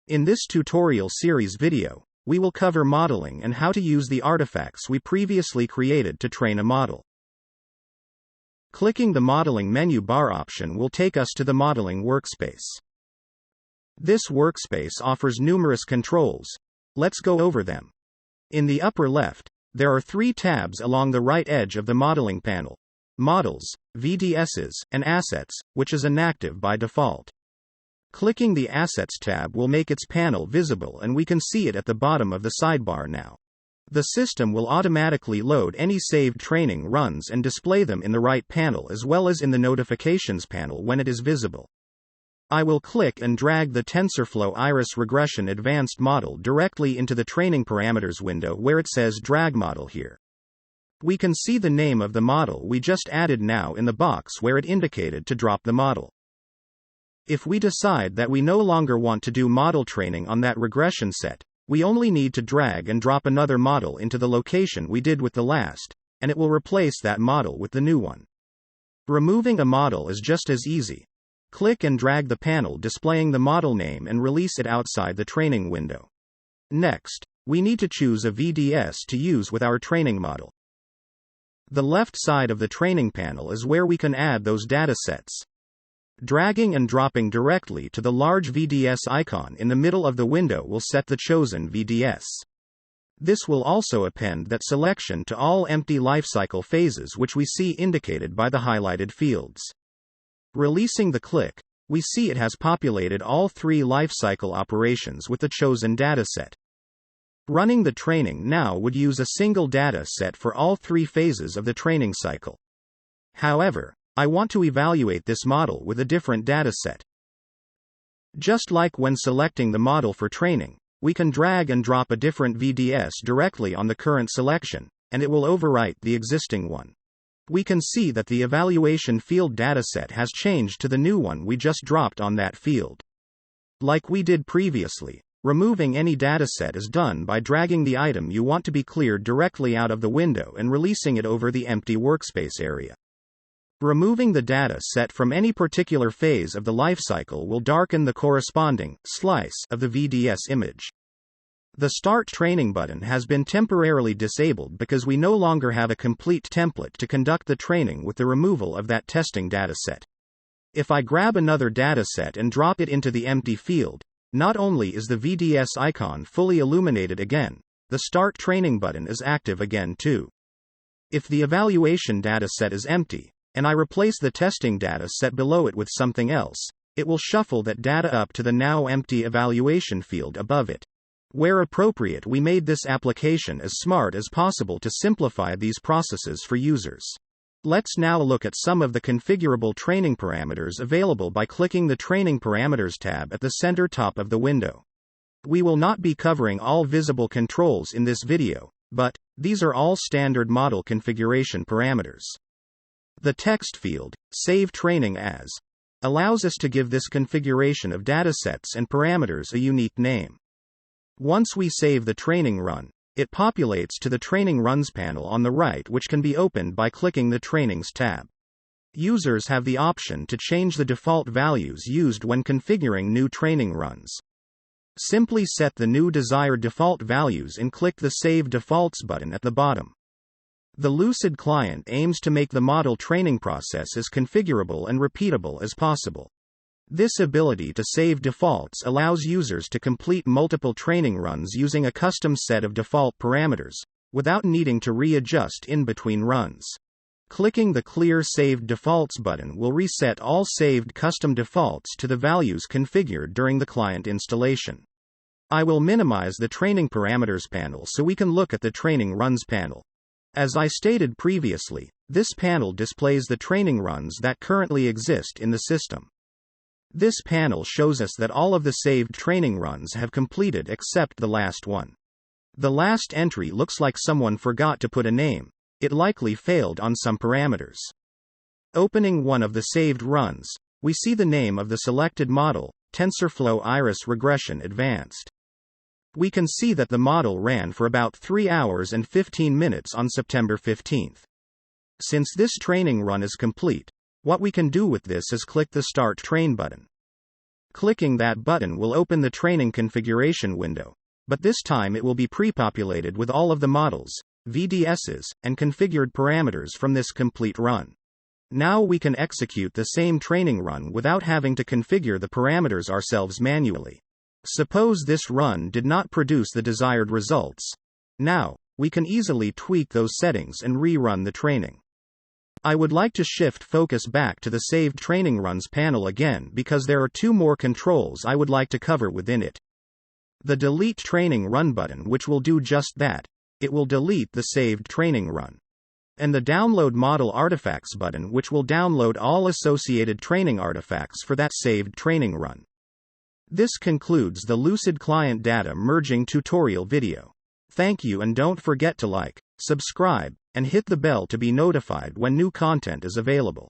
In this tutorial series video, we will cover modeling and how to use the artifacts we previously created to train a model. Clicking the modeling menu bar option will take us to the modeling workspace. This workspace offers numerous controls. Let's go over them. In the upper left, there are 3 tabs along the right edge of the modeling panel: Models, VDSs, and Assets, which is inactive by default. Clicking the Assets tab will make its panel visible and we can see it at the bottom of the sidebar now. The system will automatically load any saved training runs and display them in the right panel as well as in the notifications panel when it is visible. I will click and drag the TensorFlow Iris Regression Advanced model directly into the Training Parameters window where it says Drag Model here. We can see the name of the model we just added now in the box where it indicated to drop the model. If we decide that we no longer want to do model training on that regression set, we only need to drag and drop another model into the location we did with the last, and it will replace that model with the new one. Removing a model is just as easy. Click and drag the panel displaying the model name and release it outside the training window. Next, we need to choose a VDS to use with our training model. The left side of the training panel is where we can add those datasets. Dragging and dropping directly to the large VDS icon in the middle of the window will set the chosen VDS. This will also append that selection to all empty lifecycle phases which we see indicated by the highlighted fields. Releasing the click, we see it has populated all 3 lifecycle operations with the chosen dataset. Running the training now would use a single data set for all 3 phases of the training cycle. However, I want to evaluate this model with a different dataset. Just like when selecting the model for training, we can drag and drop a different VDS directly on the current selection, and it will overwrite the existing one. We can see that the evaluation field dataset has changed to the new one we just dropped on that field. Like we did previously, removing any dataset is done by dragging the item you want to be cleared directly out of the window and releasing it over the empty workspace area. Removing the data set from any particular phase of the lifecycle will darken the corresponding slice of the VDS image. The Start Training button has been temporarily disabled because we no longer have a complete template to conduct the training with the removal of that testing dataset. If I grab another dataset and drop it into the empty field, not only is the VDS icon fully illuminated again, the Start Training button is active again too. If the evaluation dataset is empty, and I replace the testing data set below it with something else, it will shuffle that data up to the now empty evaluation field above it. Where appropriate, we made this application as smart as possible to simplify these processes for users. Let's now look at some of the configurable training parameters available by clicking the Training Parameters tab at the center top of the window. We will not be covering all visible controls in this video, but these are all standard model configuration parameters. The text field, Save Training As, allows us to give this configuration of datasets and parameters a unique name. Once we save the training run, it populates to the Training Runs panel on the right, which can be opened by clicking the Trainings tab. Users have the option to change the default values used when configuring new training runs. Simply set the new desired default values and click the Save Defaults button at the bottom. The Lucd client aims to make the model training process as configurable and repeatable as possible. This ability to save defaults allows users to complete multiple training runs using a custom set of default parameters, without needing to readjust in between runs. Clicking the Clear Saved Defaults button will reset all saved custom defaults to the values configured during the client installation. I will minimize the Training Parameters panel so we can look at the Training Runs panel. As I stated previously, this panel displays the training runs that currently exist in the system. This panel shows us that all of the saved training runs have completed except the last one. The last entry looks like someone forgot to put a name. It likely failed on some parameters. Opening one of the saved runs, we see the name of the selected model, TensorFlow Iris Regression Advanced. We can see that the model ran for about 3 hours and 15 minutes on September 15. Since this training run is complete, what we can do with this is click the Start Train button. Clicking that button will open the training configuration window, but this time it will be pre-populated with all of the models, VDSs, and configured parameters from this complete run. Now we can execute the same training run without having to configure the parameters ourselves manually. Suppose this run did not produce the desired results. Now, we can easily tweak those settings and rerun the training. I would like to shift focus back to the Saved Training Runs panel again because there are two more controls I would like to cover within it. The Delete Training Run button, which will do just that. It will delete the saved training run. And the Download Model Artifacts button, which will download all associated training artifacts for that saved training run. This concludes the Lucd client data merging tutorial video. Thank you, and don't forget to like, subscribe, and hit the bell to be notified when new content is available.